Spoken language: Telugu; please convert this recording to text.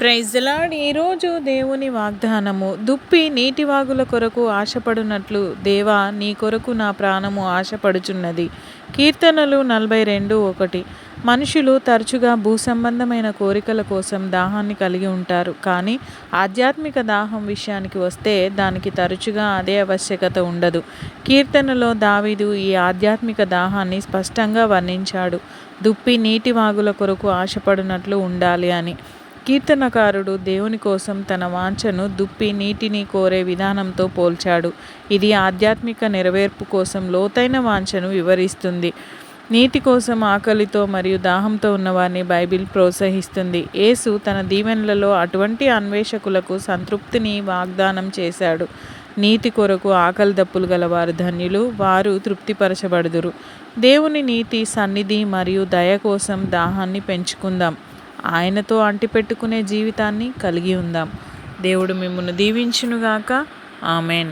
Praise the lord. ఈరోజు దేవుని వాగ్దానము. దుప్పి నీటివాగుల కొరకు ఆశపడునట్లు దేవా నీ కొరకు నా ప్రాణము ఆశపడుచున్నది. కీర్తనలు 42:1. మనుషులు తరచుగా భూసంబంధమైన కోరికల కోసం దాహాన్ని కలిగి ఉంటారు. కానీ ఆధ్యాత్మిక దాహం విషయానికి వస్తే దానికి తరచుగా అదే ఆవశ్యకత ఉండదు. కీర్తనలో దావీదు ఈ ఆధ్యాత్మిక దాహాన్ని స్పష్టంగా వర్ణించాడు. దుప్పి నీటివాగుల కొరకు ఆశపడునట్లు ఉండాలి అని. కీర్తనకారుడు దేవుని కోసం తన వాంఛను దుప్పి నీటిని కోరే విధానంతో పోల్చాడు. ఇది ఆధ్యాత్మిక నెరవేర్పు కోసం లోతైన వాంఛను వివరిస్తుంది. నీతి కోసం ఆకలితో మరియు దాహంతో ఉన్నవారిని బైబిల్ ప్రోత్సహిస్తుంది. యేసు తన దీవెనలలో అటువంటి అన్వేషకులకు సంతృప్తిని వాగ్దానం చేశాడు. నీతి కొరకు ఆకలి దప్పులు గలవారు ధన్యులు, వారు తృప్తిపరచబడుదురు. దేవుని నీతి, సన్నిధి మరియు దయ కోసం దాహాన్ని పెంచుకుందాం. ఆయనతో అంటిపెట్టుకునే జీవితాన్ని కలిగి ఉందాం. దేవుడు మిమ్మును దీవించునుగాక. ఆమెన్.